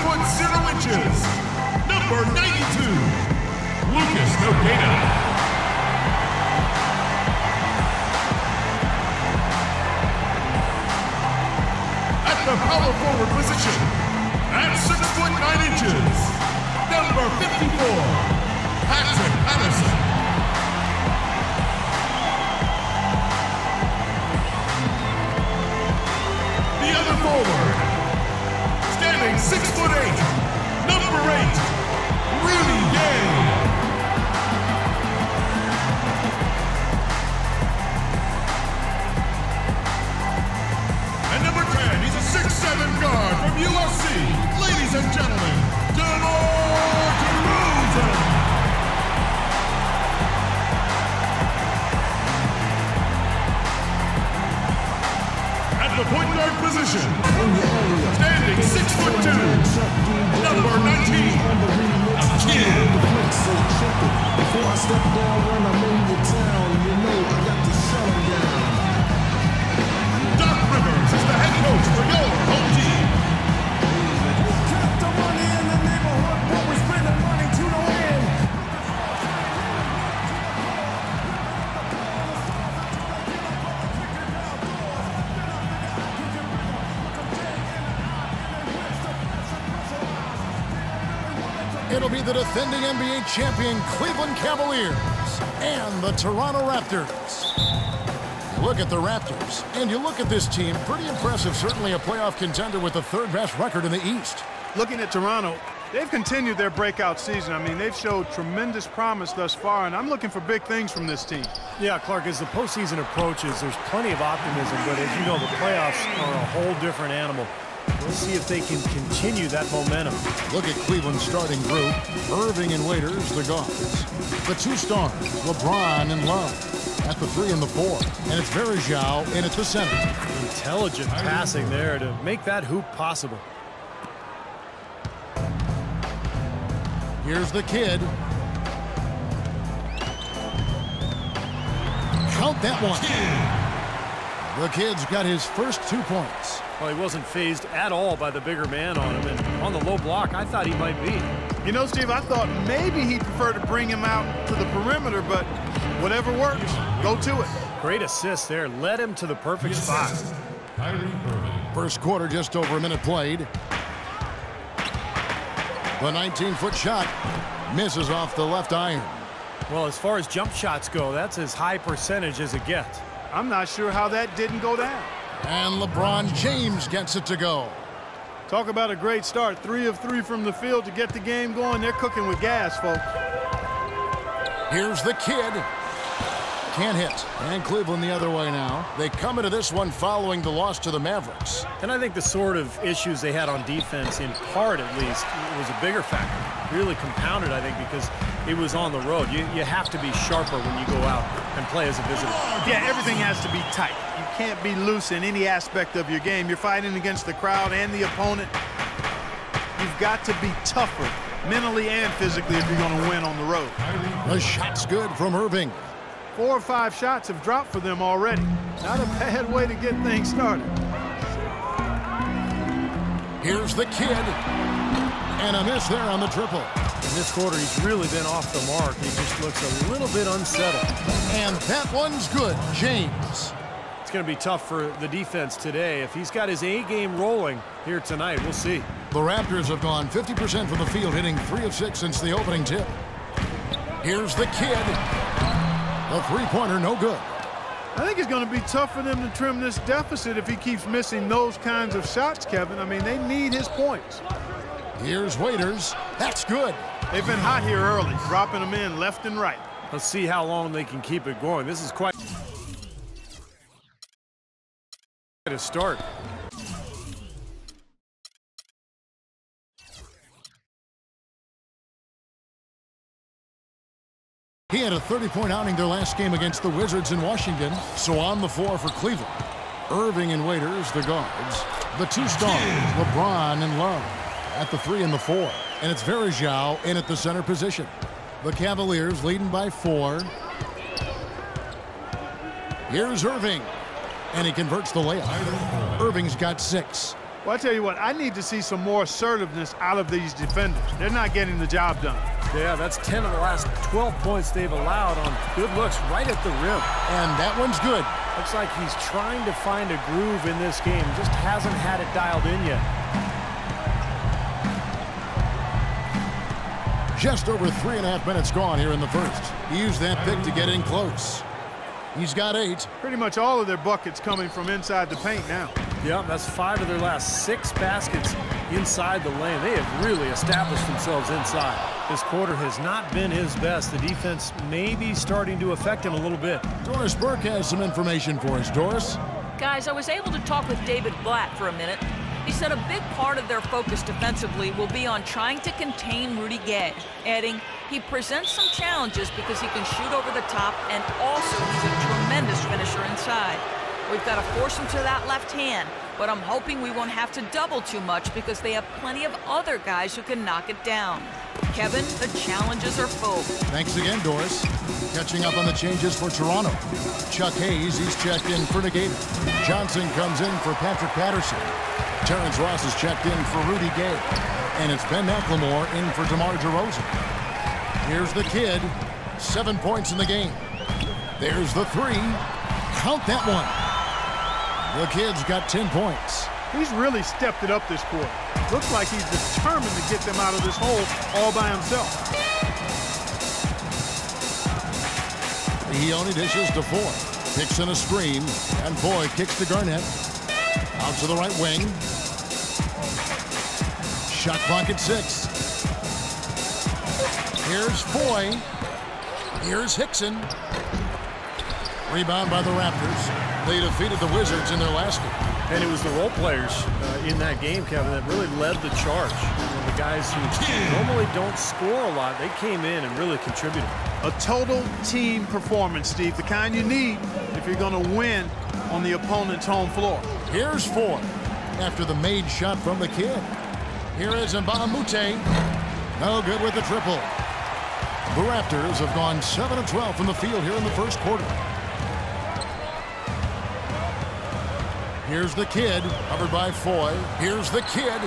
foot 0 inches, number 92, Lucas Nogueira. At the power forward position, at 6 foot 9 inches, number 54, Patrick Patterson. The other forward, standing 6 foot 8, number 8, Rudy Gay. And number 10, he's a 6'7" guard from USC. Ladies and gentlemen, DeMar DeRozan. The point guard position, standing 6 foot 2, number 19, Kid. Before I step down when I'm in the town, you know I got to shut him down. Doc Rivers is the head coach for your home team. Cut the money in the neighborhood, but we're spending money to the win. It'll be the defending NBA champion Cleveland Cavaliers and the Toronto Raptors. You look at the Raptors, and you look at this team, pretty impressive. Certainly a playoff contender with the third-best record in the East. Looking at Toronto, they've continued their breakout season. I mean, they've showed tremendous promise thus far, and I'm looking for big things from this team. Yeah, Clark, as the postseason approaches, there's plenty of optimism, but as you know, the playoffs are a whole different animal. We'll see if they can continue that momentum. Look at Cleveland's starting group. Irving and Waiters, the guards. The two stars, LeBron and Love, at the 3 and the 4. And it's Varejao in at the center. Intelligent passing there to make that hoop possible. Here's the Kid. Count that one. The Kid's got his first 2 points. Well, he wasn't phased at all by the bigger man on him, and on the low block, I thought he might be. You know, Steve, I thought maybe he'd prefer to bring him out to the perimeter, but whatever works, go to it. Great assist there. Led him to the perfect spot. First quarter, just over a minute played. The 19-foot shot misses off the left iron. Well, as far as jump shots go, that's as high percentage as it gets. I'm not sure how that didn't go down. And LeBron James gets it to go. Talk about a great start. 3 of 3 from the field to get the game going. They're cooking with gas, folks. Here's the Kid. Can't hit. And Cleveland the other way now. They come into this one following the loss to the Mavericks. And I think the sort of issues they had on defense, in part at least, was a bigger factor. Really compounded, I think, because it was on the road. You have to be sharper when you go out and play as a visitor. Yeah, everything has to be tight. You can't be loose in any aspect of your game. You're fighting against the crowd and the opponent. You've got to be tougher mentally and physically if you're going to win on the road. The shot's good from Irving. 4 or 5 shots have dropped for them already. Not a bad way to get things started. Here's the Kid. And a miss there on the triple. In this quarter, he's really been off the mark. He just looks a little bit unsettled. And that one's good. James. It's going to be tough for the defense today. If he's got his A game rolling here tonight, we'll see. The Raptors have gone 50% from the field, hitting 3 of 6 since the opening tip. Here's the Kid. The three-pointer, no good. I think it's going to be tough for them to trim this deficit if he keeps missing those kinds of shots, Kevin. I mean, they need his points. Here's Waiters. That's good. They've been hot here early, dropping them in left and right. Let's see how long they can keep it going. This is quite a start. He had a 30-point outing their last game against the Wizards in Washington, so on the floor for Cleveland. Irving and Waiters, the guards. The two stars, LeBron and Love, at the 3 and the 4. And it's Varejao in at the center position. The Cavaliers leading by 4. Here's Irving, and he converts the layup. Irving's got 6. Well, I tell you what, I need to see some more assertiveness out of these defenders. They're not getting the job done. Yeah, that's 10 of the last 12 points they've allowed on good looks right at the rim. And that one's good. Looks like he's trying to find a groove in this game. Just hasn't had it dialed in yet. Just over 3.5 minutes gone here in the first. He used that pick to get in close. He's got 8. Pretty much all of their buckets coming from inside the paint now. Yeah, that's 5 of their last 6 baskets inside the lane. They have really established themselves inside. This quarter has not been his best. The defense may be starting to affect him a little bit. Doris Burke has some information for us. Doris? Guys, I was able to talk with David Blatt for a minute. He said a big part of their focus defensively will be on trying to contain Rudy Gay, adding, he presents some challenges because he can shoot over the top and also he's a tremendous finisher inside. We've got to force him to that left hand, but I'm hoping we won't have to double too much because they have plenty of other guys who can knock it down. Kevin, the challenges are full. Thanks again, Doris. Catching up on the changes for Toronto. Chuck Hayes, he's checked in for Negator. Johnson comes in for Patrick Patterson. Terrence Ross is checked in for Rudy Gay. And it's Ben McLemore in for DeMar DeRozan. Here's the kid. 7 points in the game. There's the 3. Count that one. The kid's got 10 points. He's really stepped it up this quarter. Looks like he's determined to get them out of this hole all by himself. He only dishes to Foy. Picks in a screen, and Foy kicks to Garnett. Out to the right wing. Shot clock at 6. Here's Foy. Here's Hickson. Rebound by the Raptors. They defeated the Wizards in their last game. And it was the role players in that game, Kevin, that really led the charge. The guys who normally don't score a lot, they came in and really contributed. A total team performance, Steve, the kind you need if you're going to win on the opponent's home floor. Here's Foy after the made shot from the kid. Here is Mbah a Moute. No good with the triple. The Raptors have gone 7 of 12 from the field here in the first quarter. Here's the kid, covered by Foy. Here's the kid.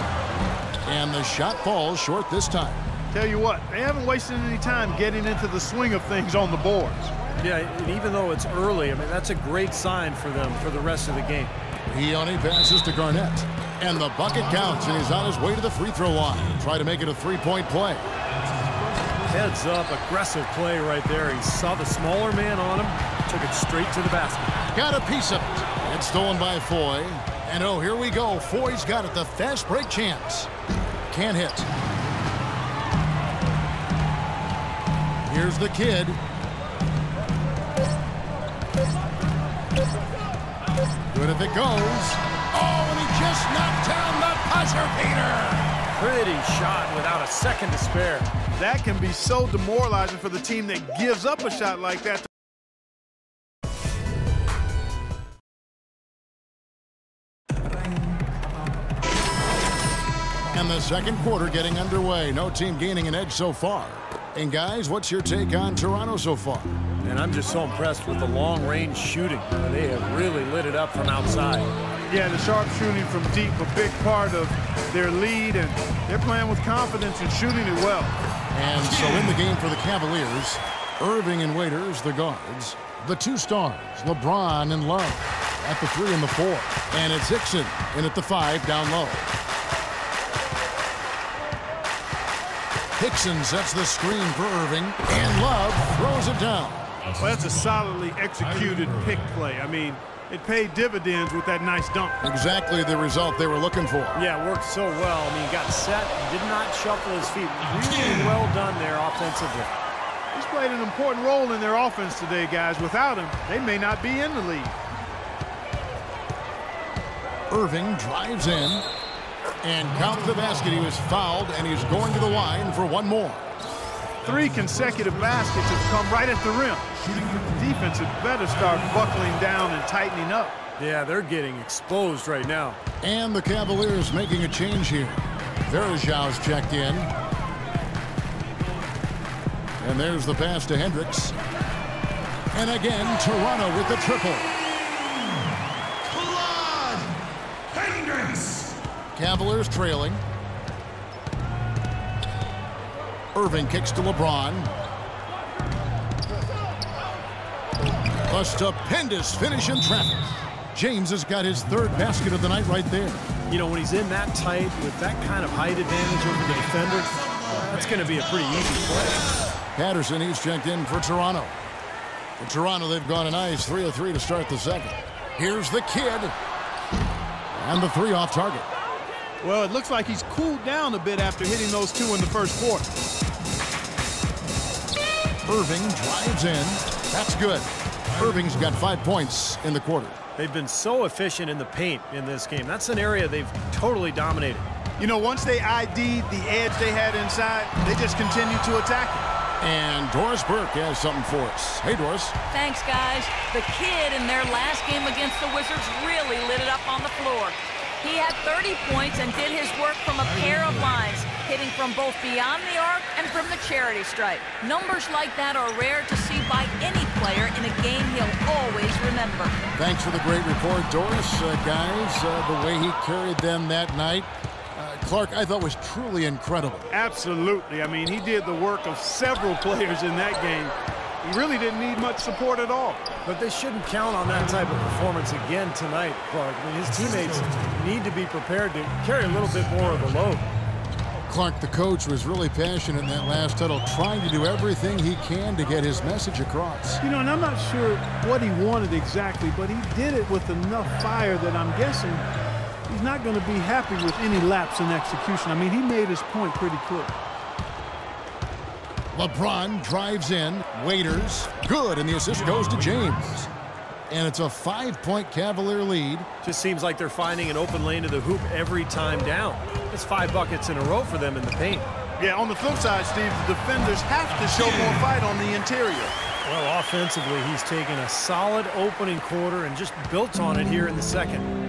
And the shot falls short this time. Tell you what, they haven't wasted any time getting into the swing of things on the boards. Yeah, and even though it's early, I mean, that's a great sign for them for the rest of the game. He only passes to Garnett. And the bucket counts, and he's on his way to the free throw line. Try to make it a 3-point play. Heads up, aggressive play right there. He saw the smaller man on him, took it straight to the basket. Got a piece of it. It's stolen by Foy. And oh, here we go. Foy's got it. The fast break chance. Can't hit. Here's the kid. Good if it goes. Oh, and he just knocked down the buzzer beater. Pretty shot without a second to spare. That can be so demoralizing for the team that gives up a shot like that. And the second quarter getting underway. No team gaining an edge so far. And guys, what's your take on Toronto so far? And I'm just so impressed with the long-range shooting. They have really lit it up from outside. Yeah, the sharp shooting from deep, a big part of their lead, and they're playing with confidence and shooting it well. And so in the game for the Cavaliers, Irving and Waiters, the guards. The 2 stars, LeBron and Love at the 3 and the 4. And it's Hickson in at the 5 down low. Hickson sets the screen for Irving, and Love throws it down. Well, that's a solidly executed pick play. I mean, it paid dividends with that nice dunk. Exactly the result they were looking for. Yeah, it worked so well. I mean, he got set, did not shuffle his feet. Really well done there offensively. He's played an important role in their offense today, guys. Without him, they may not be in the lead. Irving drives in and counts the basket. He was fouled, and he's going to the line for one more. 3 consecutive baskets have come right at the rim. The defense had better start buckling down and tightening up. Yeah, they're getting exposed right now. And the Cavaliers making a change here. Varejão's checked in. And there's the pass to Hendricks. And again, Toronto with the triple. Claude Hendricks. Cavaliers trailing. Irving kicks to LeBron. A stupendous finish in traffic. James has got his third basket of the night right there. You know, when he's in that tight with that kind of height advantage over the defender, that's going to be a pretty easy play. Patterson, he's checked in for Toronto. For Toronto, they've gone a nice 3 of 3 to start the second. Here's the kid. And the three off target. Well, it looks like he's cooled down a bit after hitting those two in the first quarter. Irving drives in. That's good. Irving's got 5 points in the quarter. They've been so efficient in the paint in this game. That's an area they've totally dominated. You know, once they ID'd the edge they had inside, they just continued to attack it. And Doris Burke has something for us. Hey, Doris. Thanks, guys. The kid in their last game against the Wizards really lit it up on the floor. He had 30 points and did his work from a pair of lines, hitting from both beyond the arc and from the charity stripe. Numbers like that are rare to see by any player in a game he'll always remember. Thanks for the great report, Doris. Guys, the way he carried them that night, Clark, I thought was truly incredible. Absolutely. I mean, he did the work of several players in that game. He really didn't need much support at all. But they shouldn't count on that type of performance again tonight, Clark. I mean, his teammates need to be prepared to carry a little bit more of the load. Clark, the coach, was really passionate in that last huddle, trying to do everything he can to get his message across. You know, and I'm not sure what he wanted exactly, but he did it with enough fire that I'm guessing he's not going to be happy with any lapse in execution. I mean, he made his point pretty clear. LeBron drives in. Waiters, good, and the assist goes to James. And it's a 5-point Cavalier lead. Just seems like they're finding an open lane to the hoop every time down. It's 5 buckets in a row for them in the paint. Yeah, on the flip side, Steve, the defenders have to show more fight on the interior. Well, offensively, he's taken a solid opening quarter and just built on it here in the second.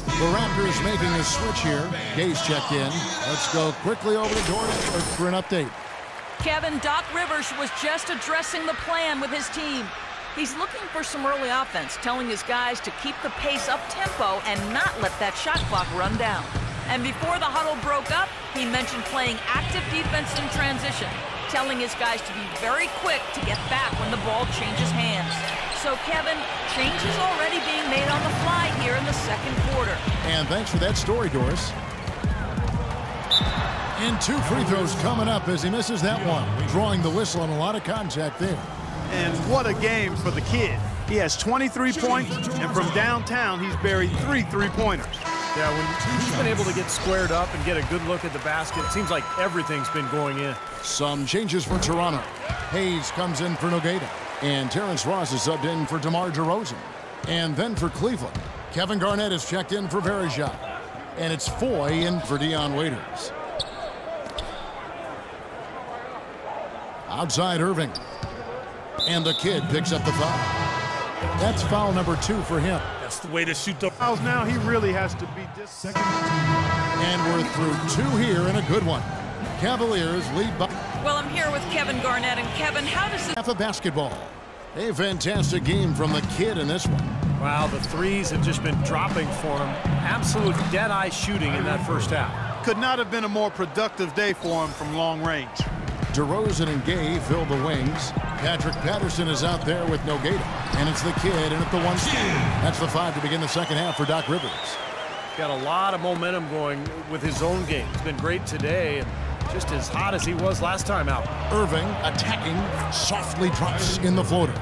The Raptors making a switch here. Gay's checked in. Let's go quickly over to Doris for an update. Kevin, Doc Rivers was just addressing the plan with his team. He's looking for some early offense, telling his guys to keep the pace up-tempo and not let that shot clock run down. And before the huddle broke up, he mentioned playing active defense in transition, telling his guys to be very quick to get back when the ball changes hands. So, Kevin, changes already being made on the fly here in the second quarter. And thanks for that story, Doris. And 2 free throws coming up as he misses that one, drawing the whistle on a lot of contact there. And what a game for the kid. He has 23 points, and from downtown, he's buried 3 three-pointers. Yeah, when he's been able to get squared up and get a good look at the basket, it seems like everything's been going in. Some changes for Toronto. Hayes comes in for Nogueira. And Terrence Ross is subbed in for DeMar DeRozan. And then for Cleveland, Kevin Garnett is checked in for Varejao. And it's Foy in for Dion Waiters. Outside Irving. And the kid picks up the foul. That's foul number 2 for him. That's the way to shoot the fouls now. He really has to be disciplined. And we're through 2 here and a good one. Cavaliers lead by... Well, I'm here with Kevin Garnett. And Kevin, how does this... half of basketball. A fantastic game from the kid in this one. Wow, the threes have just been dropping for him. Absolute dead-eye shooting in that first half. Could not have been a more productive day for him from long range. DeRozan and Gay fill the wings. Patrick Patterson is out there with Nogueira. And it's the kid in at the 1 spot. That's the 5 to begin the second half for Doc Rivers. Got a lot of momentum going with his own game. He's been great today, and just as hot as he was last time out. Irving attacking, softly drops in the floater.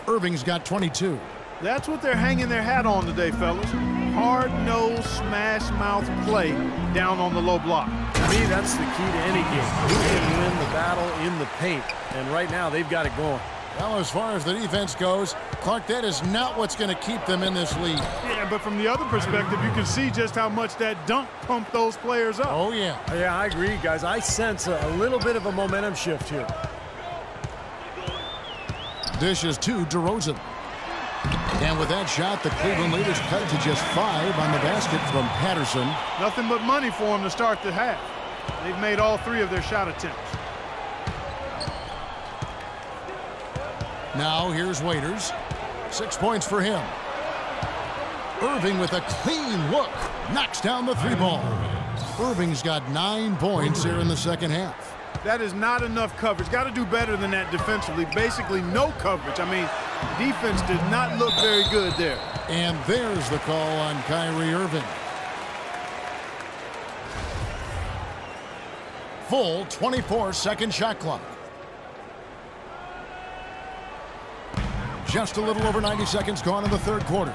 Irving's got 22. That's what they're hanging their hat on today, fellas. Hard-nosed, smash-mouth play down on the low block. To me, that's the key to any game. Who can win the battle in the paint? And right now, they've got it going. Well, as far as the defense goes, Clark, that is not what's going to keep them in this league. Yeah, but from the other perspective, you can see just how much that dunk pumped those players up. Oh, yeah. Yeah, I agree, guys. I sense a little bit of a momentum shift here. Dishes to DeRozan. And with that shot, the Cleveland leaders cut to just 5 on the basket from Patterson. Nothing but money for them to start the half. They've made all 3 of their shot attempts. Now here's Waiters. 6 points for him. Irving with a clean look. Knocks down the 3-ball. Irving's got 9 points here in the second half. That is not enough coverage. Got to do better than that defensively. Basically no coverage. I mean, defense did not look very good there. And there's the call on Kyrie Irving. Full 24-second shot clock. Just a little over 90 seconds gone in the third quarter.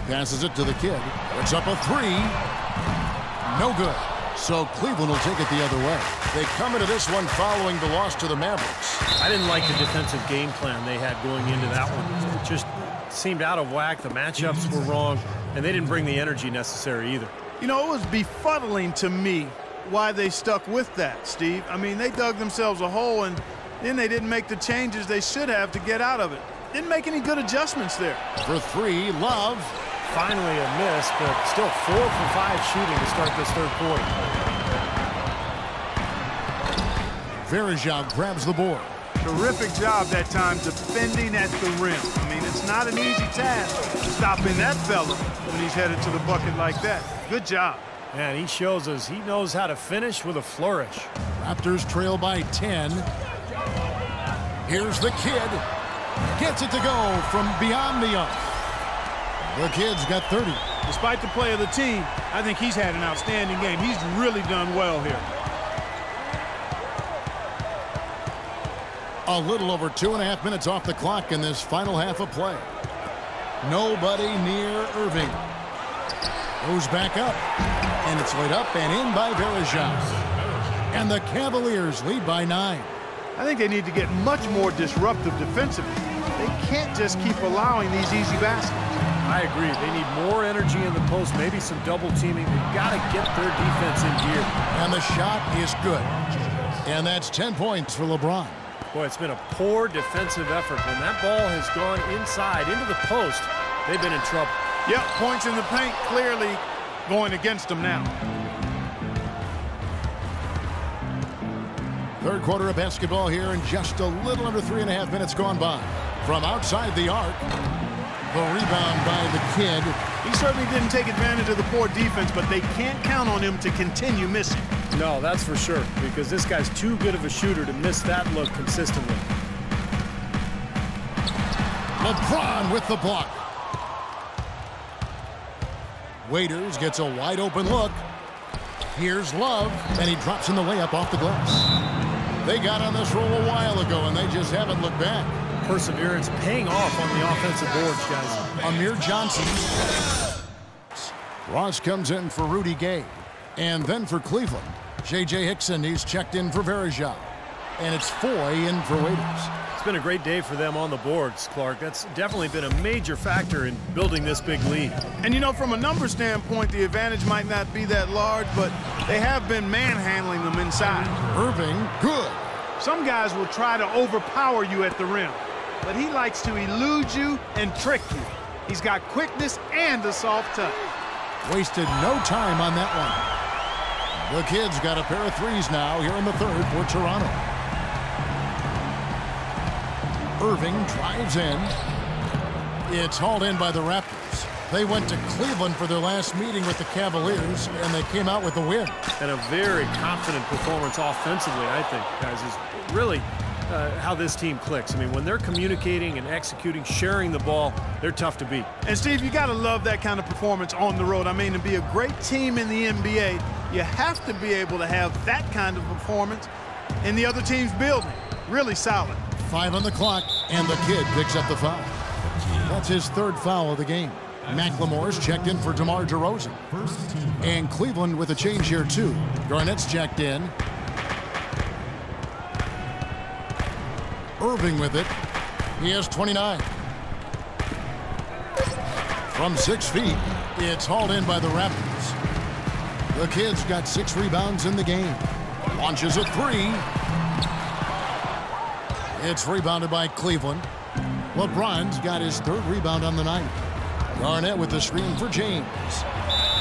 Passes it to the kid. It's up a 3. No good. So Cleveland will take it the other way. They come into this one following the loss to the Mavericks. I didn't like the defensive game plan they had going into that one. It just seemed out of whack. The matchups were wrong, and they didn't bring the energy necessary either. You know, it was befuddling to me why they stuck with that, Steve. I mean, they dug themselves a hole, and then they didn't make the changes they should have to get out of it. Didn't make any good adjustments there. For 3, Love. Finally a miss, but still 4 for 5 shooting to start this third quarter. Verejao grabs the board. Terrific job that time defending at the rim. I mean, it's not an easy task stopping that fella when he's headed to the bucket like that. Good job. And he shows us he knows how to finish with a flourish. Raptors trail by 10. Here's the kid. Gets it to go from beyond the arc. The kid's got 30. Despite the play of the team, I think he's had an outstanding game. He's really done well here. A little over 2.5 minutes off the clock in this final half of play. Nobody near Irving. Goes back up. And it's laid up and in by Verejao. And the Cavaliers lead by 9. I think they need to get much more disruptive defensively. They can't just keep allowing these easy baskets. I agree. They need more energy in the post, maybe some double teaming. They've got to get their defense in gear. And the shot is good. And that's 10 points for LeBron. Boy, it's been a poor defensive effort. When that ball has gone inside into the post, they've been in trouble. Yep, points in the paint clearly going against them now. Third quarter of basketball here, and just a little under 3.5 minutes gone by. From outside the arc, the rebound by the kid. He certainly didn't take advantage of the poor defense, but they can't count on him to continue missing. No, that's for sure, because this guy's too good of a shooter to miss that look consistently. LeBron with the block. Waiters gets a wide open look. Here's Love, and he drops in the layup off the glass. They got on this roll a while ago, and they just haven't looked back. Perseverance paying off on the offensive boards, guys. Amir Johnson. Ross comes in for Rudy Gay. And then for Cleveland, J.J. Hickson, he's checked in for Verejao. And it's Foy in for Waiters. It's been a great day for them on the boards, Clark. That's definitely been a major factor in building this big lead. And, you know, from a number standpoint, the advantage might not be that large, but they have been manhandling them inside. Irving, good. Some guys will try to overpower you at the rim, but he likes to elude you and trick you. He's got quickness and a soft touch. Wasted no time on that one. The kid's got a pair of threes now here in the third for Toronto. Irving drives in. It's hauled in by the Raptors. They went to Cleveland for their last meeting with the Cavaliers, and they came out with a win. And a very confident performance offensively, I think, guys, is really how this team clicks. I mean, when they're communicating and executing, sharing the ball, they're tough to beat. And, Steve, you got to love that kind of performance on the road. I mean, to be a great team in the NBA, you have to be able to have that kind of performance in the other team's building. Really solid. 5 on the clock, and the kid picks up the foul. That's his third foul of the game. McLemore's checked in for DeMar DeRozan. And Cleveland with a change here, too. Garnett's checked in. Irving with it. He has 29. From 6 feet, it's hauled in by the Raptors. The kid's got 6 rebounds in the game. Launches a 3. It's rebounded by Cleveland. LeBron's got his 3rd rebound on the night. Garnett with the screen for James.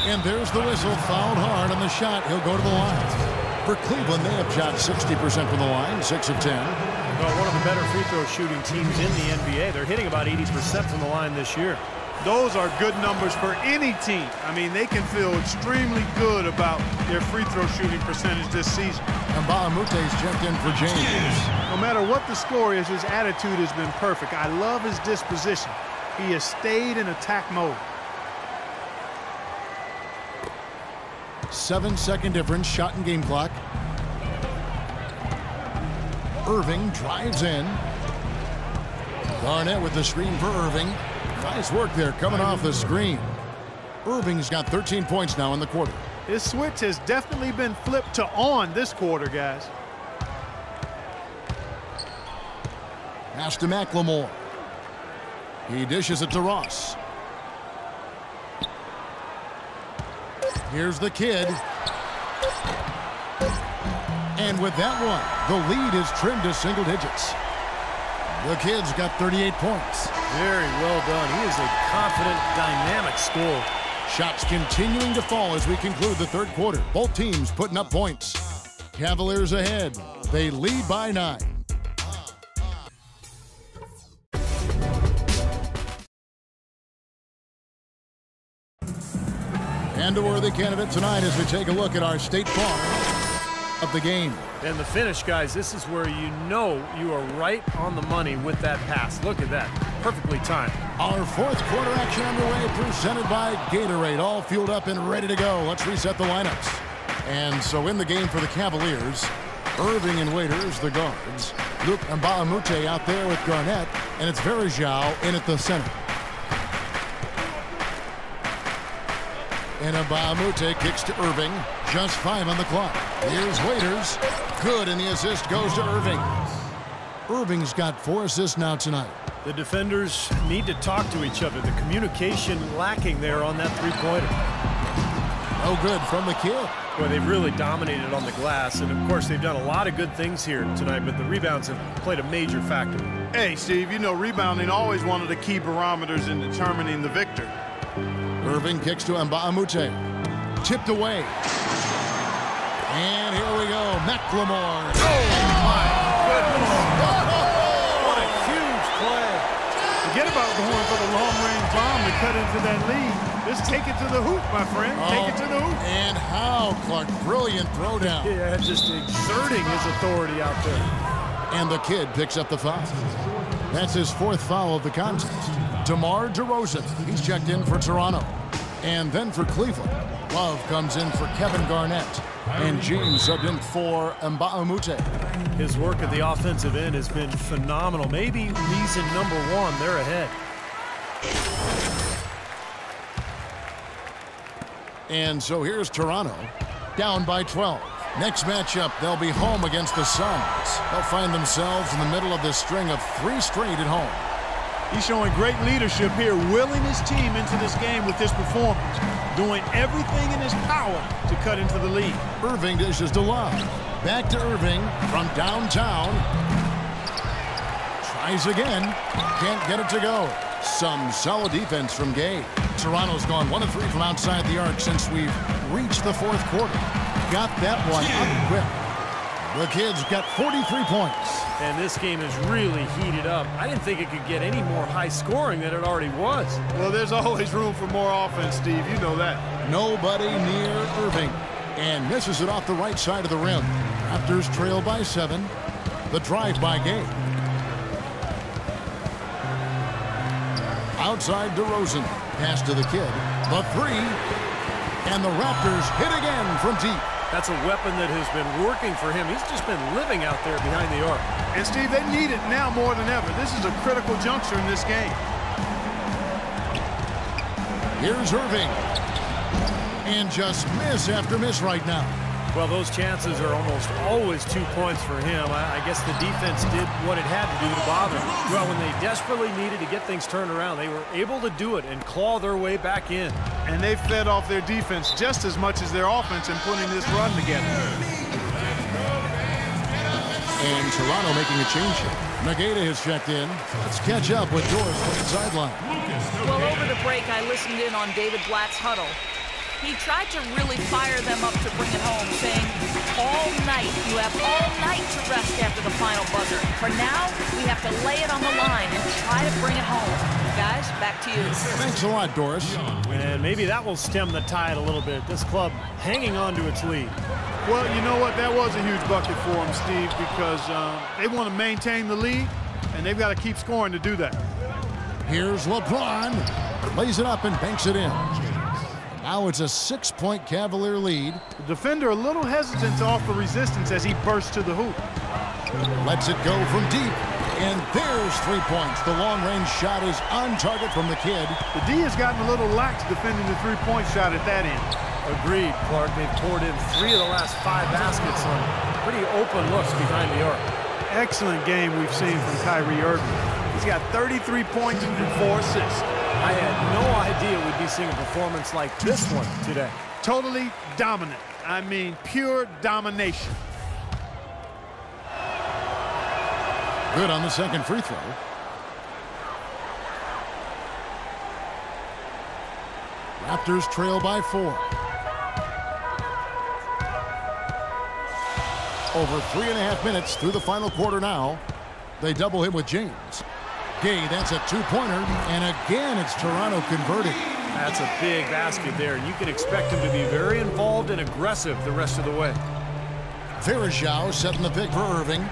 And there's the whistle, fouled hard on the shot. He'll go to the line. For Cleveland, they have shot 60% from the line, 6 of 10. Well, one of the better free throw shooting teams in the NBA. They're hitting about 80% from the line this year. Those are good numbers for any team. I mean, they can feel extremely good about their free throw shooting percentage this season. Mbah a Moute's checked in for James. No matter what the score is, his attitude has been perfect. I love his disposition. He has stayed in attack mode. 7-second difference, shot and game clock. Irving drives in. Garnett with the screen for Irving. Nice work there coming off the screen. Irving's got 13 points now in the quarter. His switch has definitely been flipped to on this quarter, guys. Pass to McLemore. He dishes it to Ross. Here's the kid. And with that one, the lead is trimmed to single digits. The kid's got 38 points. Very well done. He is a confident, dynamic scorer. Shots continuing to fall as we conclude the third quarter. Both teams putting up points. Cavaliers ahead. They lead by 9. And a worthy candidate tonight as we take a look at our State Farm of the game. And the finish, guys, this is where you know you are right on the money with that pass. Look at that. Perfectly timed. Our fourth quarter action underway, presented by Gatorade. All fueled up and ready to go. Let's reset the lineups. And so in the game for the Cavaliers, Irving and Waiters, the guards. Luc Mbah a Moute out there with Garnett. And it's Varejao in at the center. And Mbah a Moute kicks to Irving. Just 5 on the clock. Here's Waiters. Good, and the assist goes to Irving. Irving's got 4 assists now tonight. The defenders need to talk to each other. The communication lacking there on that three-pointer. No good from the kid. Boy, they've really dominated on the glass, and of course they've done a lot of good things here tonight, but the rebounds have played a major factor. Hey, Steve, you know rebounding always one of the key barometers in determining the victor. Irving kicks to Mbah a Moute. Tipped away. And here we go. McLemore. Oh, my goodness. What a huge play. Forget about going for the long-range bomb to cut into that lead. Just take it to the hoop, my friend. Take it to the hoop. And how, Clark. Brilliant throwdown. Yeah, just exerting his authority out there. And the kid picks up the foul. That's his 4th foul of the contest. DeMar DeRozan. He's checked in for Toronto. And then for Cleveland, Love comes in for Kevin Garnett. And James subbed in for Mbah a Moute. His work at the offensive end has been phenomenal. Maybe reason number 1, they're ahead. And so here's Toronto, down by 12. Next matchup, they'll be home against the Suns. They'll find themselves in the middle of this string of 3 straight at home. He's showing great leadership here, willing his team into this game with his performance, doing everything in his power to cut into the lead. Irving dishes to Love. Back to Irving from downtown. Tries again. Can't get it to go. Some solid defense from Gay. Toronto's gone 1 of 3 from outside the arc since we've reached the 4th quarter. Got that one up quick. The kid's got 43 points. And this game is really heated up. I didn't think it could get any more high scoring than it already was. Well, there's always room for more offense, Steve. You know that. Nobody near Irving. And misses it off the right side of the rim. Raptors trail by 7. The drive by Gay. Outside DeRozan. Pass to the kid. The 3. And the Raptors hit again from deep. That's a weapon that has been working for him. He's just been living out there behind the arc. And, Steve, they need it now more than ever. This is a critical juncture in this game. Here's Irving. And just miss after miss right now. Well, those chances are almost always 2 points for him. I guess the defense did what it had to do to bother him. Well, when they desperately needed to get things turned around, they were able to do it and claw their way back in. And they fed off their defense just as much as their offense in putting this run together. And Toronto making a change here. Nagata has checked in. Let's catch up with Doris from the sideline. Well, over the break, I listened in on David Blatt's huddle. He tried to really fire them up to bring it home, saying, all night, you have all night to rest after the final buzzer. For now, we have to lay it on the line and try to bring it home. Guys, back to you. Thanks a lot, Doris. And maybe that will stem the tide a little bit. This club hanging on to its lead. Well, you know what? That was a huge bucket for them, Steve, because they want to maintain the lead, and they've got to keep scoring to do that. Here's LeBron. Lays it up and banks it in. Now it's a 6-point Cavalier lead. The defender a little hesitant to offer resistance as he bursts to the hoop. Lets it go from deep. And there's 3 points. The long-range shot is on target from the kid. The D has gotten a little lax defending the three-point shot at that end. Agreed, Clark. They've poured in 3 of the last 5 baskets on pretty open looks behind the arc. Excellent game we've seen from Kyrie Irving. He's got 33 points and 4 assists. I had no idea we'd be seeing a performance like this one today. Totally dominant. I mean, pure domination. Good on the second free throw. Raptors trail by 4. Over 3.5 minutes through the final quarter now. They double him with James. Gay, that's a 2-pointer, and again it's Toronto converted. That's a big basket there, and you can expect him to be very involved and aggressive the rest of the way. Varejao setting the pick for Irving.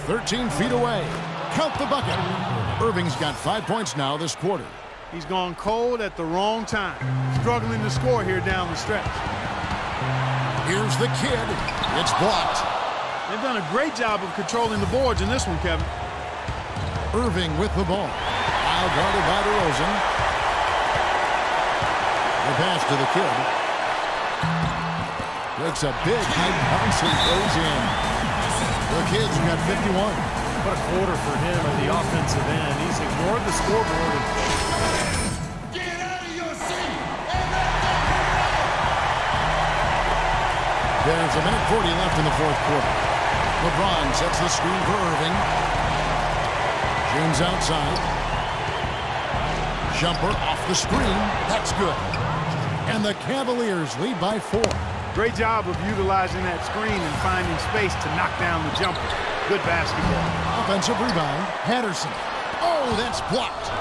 13 feet away. Count the bucket. Irving's got 5 points now this quarter. He's gone cold at the wrong time. Struggling to score here down the stretch. Here's the kid. It's blocked. They've done a great job of controlling the boards in this one, Kevin. Irving with the ball. Now guarded by DeRozan. The pass to the kid. Takes a big high bounce and goes in. The kid's got 51. What a quarter for him at the offensive end. He's ignored the scoreboard. Get out of your seat! There's a minute 40 left in the fourth quarter. LeBron sets the screen for Irving. James outside. Jumper off the screen. That's good. And the Cavaliers lead by 4. Great job of utilizing that screen and finding space to knock down the jumper. Good basketball. Offensive rebound. Patterson. Oh, that's blocked.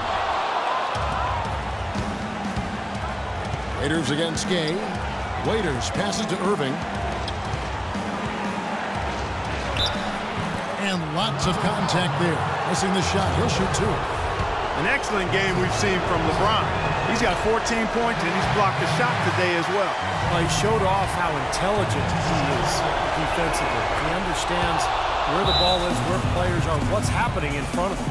Waiters against Gay. Waiters passes to Irving. And lots of contact there. Missing the shot. He'll shoot 2. An excellent game we've seen from LeBron. He's got 14 points and he's blocked a shot today as well. Well, he showed off how intelligent he is defensively. He understands where the ball is, where players are, what's happening in front of him.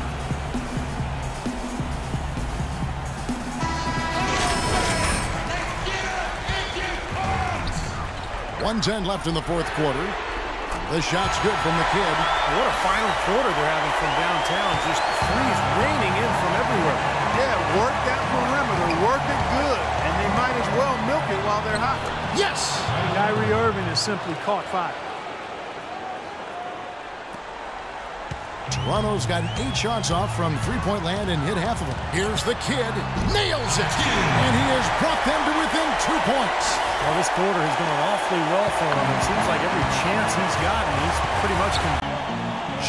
1:10 left in the fourth quarter. The shot's good from the kid. What a final quarter they're having from downtown. Just threes raining in from everywhere. Yeah, work that perimeter. Work it good. And they might as well milk it while they're hot. Yes! Kyrie Irving has simply caught fire. Toronto's gotten 8 shots off from three-point land and hit half of them. Here's the kid. Nails it! And he has brought them to within 2 points. Well, this quarter has gone awfully well for him. It seems like every chance he's gotten, he's pretty much...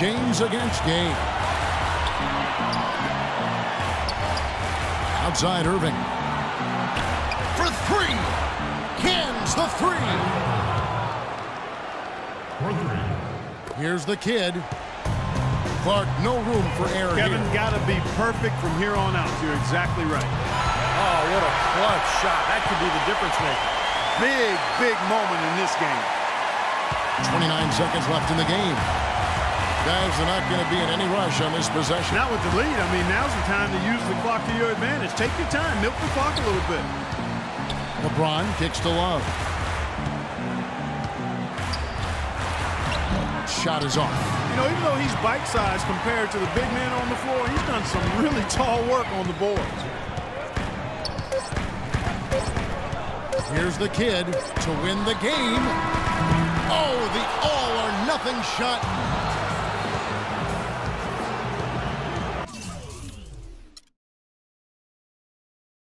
James against Gay. Outside Irving. For 3. Cans the 3. Here's the kid. Clark, no room for error Kevin, here. got to be perfect from here on out. You're exactly right. Oh, what a clutch shot. That could be the difference maker. Big, big moment in this game. 29 seconds left in the game. Guys, they're not going to be in any rush on this possession. Not with the lead. I mean, now's the time to use the clock to your advantage. Take your time. Milk the clock a little bit. LeBron kicks to Love. Shot is off. You know, even though he's bite-sized compared to the big man on the floor, he's done some really tall work on the boards. Here's the kid to win the game. Oh, the all-or-nothing shot